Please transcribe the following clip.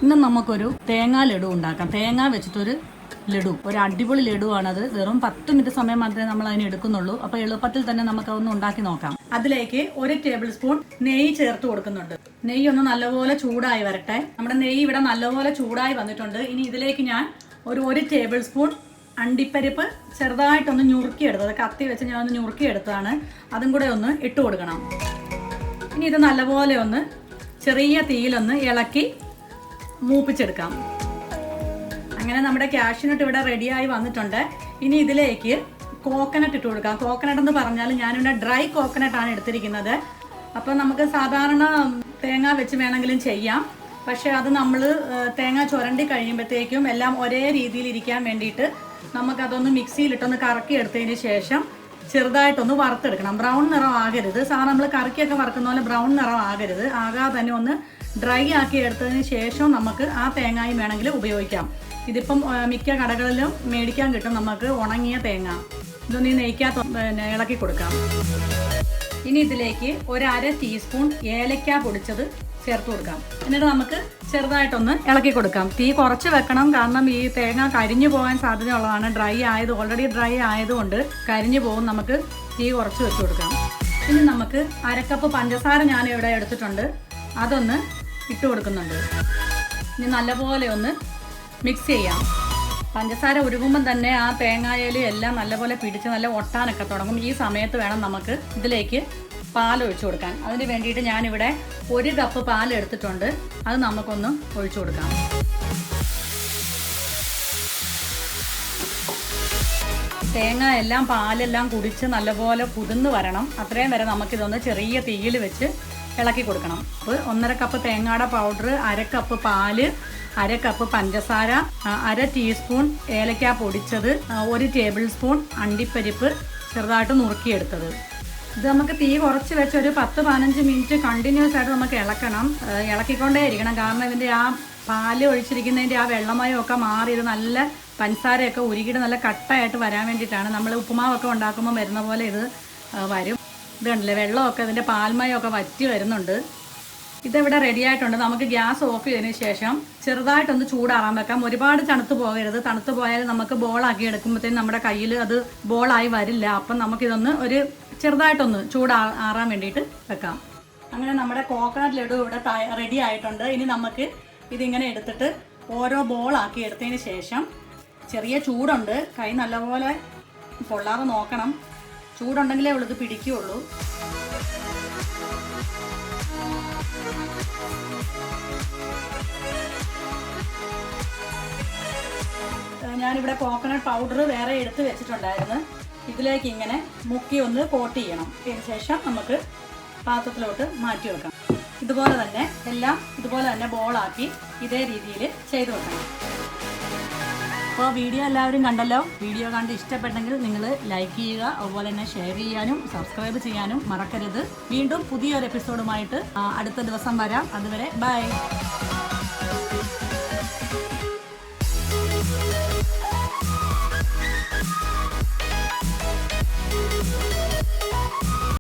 ഇന്ന് നമുക്കൊരു തേങ്ങാ ലഡു ഉണ്ടാക്കാം. തേങ്ങ വെച്ചിട്ടൊരു ലഡു, ഒരു അടിപൊളി ലഡുവാണത്. വെറും 10 മിനിറ്റ് സമയം മാത്രമേ നമ്മൾ അതിന് എടുക്കുന്നുള്ളൂ. അപ്പോൾ എളുപ്പത്തിൽ തന്നെ നമുക്ക് അതൊന്ന് ഉണ്ടാക്കി നോക്കാം. അതിലേക്ക് 1 ടേബിൾ സ്പൂൺ നെയ്യ് ചേർത്ത് കൊടുക്കുന്നുണ്ട്. നെയ്യ് ഒന്ന് നല്ലപോലെ ചൂടായി വരട്ടെ. നമ്മുടെ നെയ്യ് ഇവിടെ നല്ലപോലെ ചൂടായി വന്നിട്ടുണ്ട്. ഇനി ഇതിലേക്ക് ഞാൻ ഒരു ടേബിൾ സ്പൂൺ അണ്ടിപ്പരിപ്പ് ചെറുതായിട്ടൊന്ന് ഞുറുക്കിയെടുത്തത്, കത്തി വെച്ച് ഞാൻ ഒന്ന് ഞുറുക്കിയെടുത്തതാണ്. അതും കൂടെ ഒന്ന് ഇട്ട് കൊടുക്കണം. ഇനി ഇത് നല്ലപോലെ ഒന്ന് ചെറിയ തീയിലൊന്ന് ഇളക്കി മൂപ്പിച്ചെടുക്കാം. അങ്ങനെ നമ്മുടെ കാഷ്യൂ നട്ട് ഇവിടെ റെഡിയായി വന്നിട്ടുണ്ട്. ഇനി ഇതിലേക്ക് കോക്കനട്ട് ഇട്ട് കൊടുക്കാം. കോക്കനട്ട് എന്ന് പറഞ്ഞാൽ ഞാനിവിടെ ഡ്രൈ കോക്കനട്ടാണ് എടുത്തിരിക്കുന്നത്. അപ്പോൾ നമുക്ക് സാധാരണ തേങ്ങ വെച്ച് വേണമെങ്കിലും ചെയ്യാം. പക്ഷേ അത് നമ്മൾ തേങ്ങ ചുരണ്ടി കഴിയുമ്പോഴത്തേക്കും എല്ലാം ഒരേ രീതിയിൽ ഇരിക്കാൻ വേണ്ടിയിട്ട് നമുക്കതൊന്ന് മിക്സിയിലിട്ടൊന്ന് കറക്കി എടുത്തതിന് ശേഷം ചെറുതായിട്ടൊന്ന് വറുത്തെടുക്കണം. ബ്രൗൺ നിറം ആകരുത്. സാധാരണ നമ്മൾ കറക്കിയൊക്കെ വറുക്കുന്ന പോലെ ബ്രൗൺ നിറം ആകരുത്. ആകാതെ തന്നെ ഒന്ന് ഡ്രൈ ആക്കി എടുത്തതിന് ശേഷം നമുക്ക് ആ തേങ്ങയും വേണമെങ്കിൽ ഉപയോഗിക്കാം. ഇതിപ്പം മിക്ക കടകളിലും മേടിക്കാൻ കിട്ടും നമുക്ക് ഉണങ്ങിയ തേങ്ങ. ഇതൊന്ന് ഈ നെയ്ക്കകത്ത് ഇളക്കി കൊടുക്കാം. ഇനി ഇതിലേക്ക് 1/2 ടീസ്പൂൺ ഏലക്ക പൊടിച്ചത് ചേർത്ത് കൊടുക്കാം. എന്നിട്ട് നമുക്ക് ചെറുതായിട്ടൊന്ന് ഇളക്കി കൊടുക്കാം. തീ കുറച്ച് വെക്കണം, കാരണം ഈ തേങ്ങ കരിഞ്ഞു പോകാൻ സാധ്യതയുള്ളതാണ്. ഓൾറെഡി ഡ്രൈ ആയതുകൊണ്ട് കരിഞ്ഞു പോകും. നമുക്ക് തീ കുറച്ച് വെച്ച് കൊടുക്കാം. ഇനി നമുക്ക് 1/2 കപ്പ് പഞ്ചസാര ഞാൻ ഇവിടെ എടുത്തിട്ടുണ്ട്, അതൊന്ന് ഇട്ട് കൊടുക്കുന്നുണ്ട്. ഇനി നല്ലപോലെ ഒന്ന് മിക്സ് ചെയ്യാം. പഞ്ചസാര ഉരുകുമ്പം തന്നെ ആ തേങ്ങായിലും എല്ലാം നല്ലപോലെ പിടിച്ച് നല്ല ഒട്ടാനൊക്കെ തുടങ്ങും. ഈ സമയത്ത് വേണം നമുക്ക് ഇതിലേക്ക് പാൽ ഒഴിച്ചു കൊടുക്കാൻ. അതിന് വേണ്ടിയിട്ട് ഞാനിവിടെ 1 കപ്പ് പാൽ എടുത്തിട്ടുണ്ട്. അത് നമുക്കൊന്ന് ഒഴിച്ചു കൊടുക്കാം. തേങ്ങ എല്ലാം പാലെല്ലാം കുടിച്ച് നല്ലപോലെ കുതിർന്ന് വരണം. അത്രയും വരെ നമുക്കിതൊന്ന് ചെറിയ തീയിൽ വെച്ച് ഇളക്കി കൊടുക്കണം. 1/2 കപ്പ് തേങ്ങയുടെ പൗഡർ, 1/2 കപ്പ് പാല്, 1/2 കപ്പ് പഞ്ചസാര, 1/2 ടീസ്പൂൺ ഏലക്ക പൊടിച്ചത്, 1 ടേബിൾ സ്പൂൺ അണ്ടിപ്പരിപ്പ് ചെറുതായിട്ട് നുറുക്കിയെടുത്തത്. ഇത് നമുക്ക് തീ കുറച്ച് വെച്ച് ഒരു 10-15 മിനിറ്റ് കണ്ടിന്യൂസ് ആയിട്ട് നമുക്ക് ഇളക്കിക്കൊണ്ടേ ഇരിക്കണം. കാരണം ഇതിൻ്റെ ആ പാല് ഒഴിച്ചിരിക്കുന്നതിൻ്റെ ആ വെള്ളമയമൊക്കെ മാറി ഇത് നല്ല പഞ്ചസാരയൊക്കെ ഉരുകിയിട്ട് നല്ല കട്ടയായിട്ട് വരാൻ വേണ്ടിയിട്ടാണ്. നമ്മൾ ഉപ്പുമാവൊക്കെ ഉണ്ടാക്കുമ്പോൾ വരുന്ന പോലെ ഇത് വരും. ഇത് കണ്ടില്ലേ, വെള്ളമൊക്കെ ഇതിൻ്റെ പാൽമയമൊക്കെ വറ്റി വരുന്നുണ്ട്. ഇതിവിടെ റെഡി ആയിട്ടുണ്ട്. നമുക്ക് ഗ്യാസ് ഓഫ് ചെയ്തതിന് ശേഷം ചെറുതായിട്ടൊന്ന് ചൂടാറാൻ വെക്കാം. ഒരുപാട് തണുത്ത് പോകരുത്. തണുത്ത് പോയാൽ നമുക്ക് ബോളാക്കി എടുക്കുമ്പോഴത്തേനും നമ്മുടെ കയ്യിൽ അത് ബോളായി വരില്ല. അപ്പം നമുക്കിതൊന്ന് ചെറുതായിട്ടൊന്ന് ചൂടാറാൻ വേണ്ടിയിട്ട് വെക്കാം. അങ്ങനെ നമ്മുടെ കോക്കനട്ട് ലഡു ഇവിടെ റെഡി ആയിട്ടുണ്ട്. ഇനി നമുക്ക് ഇതിങ്ങനെ എടുത്തിട്ട് ഓരോ ബോളാക്കി എടുത്തതിന് ശേഷം, ചെറിയ ചൂടുണ്ട്, കൈ നല്ലപോലെ പൊള്ളാതെ നോക്കണം. ചൂടുണ്ടെങ്കിലേ ഉള്ളത് പിടിക്കുകയുള്ളൂ. ഞാനിവിടെ കോക്കനട്ട് പൗഡർ വേറെ എടുത്ത് വെച്ചിട്ടുണ്ടായിരുന്നു. ഇതിലേക്ക് ഇങ്ങനെ മുക്കി ഒന്ന് കോട്ട് ചെയ്യണം. അതിന് ശേഷം നമുക്ക് പാത്രത്തിലോട്ട് മാറ്റി വെക്കാം. ഇതുപോലെ തന്നെ എല്ലാം ഇതുപോലെ തന്നെ ബോളാക്കി ഇതേ രീതിയിൽ ചെയ്ത് വെക്കണം. അപ്പോൾ വീഡിയോ എല്ലാവരും കണ്ടല്ലോ. വീഡിയോ കണ്ട് ഇഷ്ടപ്പെട്ടെങ്കിൽ നിങ്ങൾ ലൈക്ക് ചെയ്യുക, അതുപോലെ തന്നെ ഷെയർ ചെയ്യാനും സബ്സ്ക്രൈബ് ചെയ്യാനും മറക്കരുത്. വീണ്ടും പുതിയൊരു എപ്പിസോഡുമായിട്ട് അടുത്ത ദിവസം വരാം. അതുവരെ ബൈ.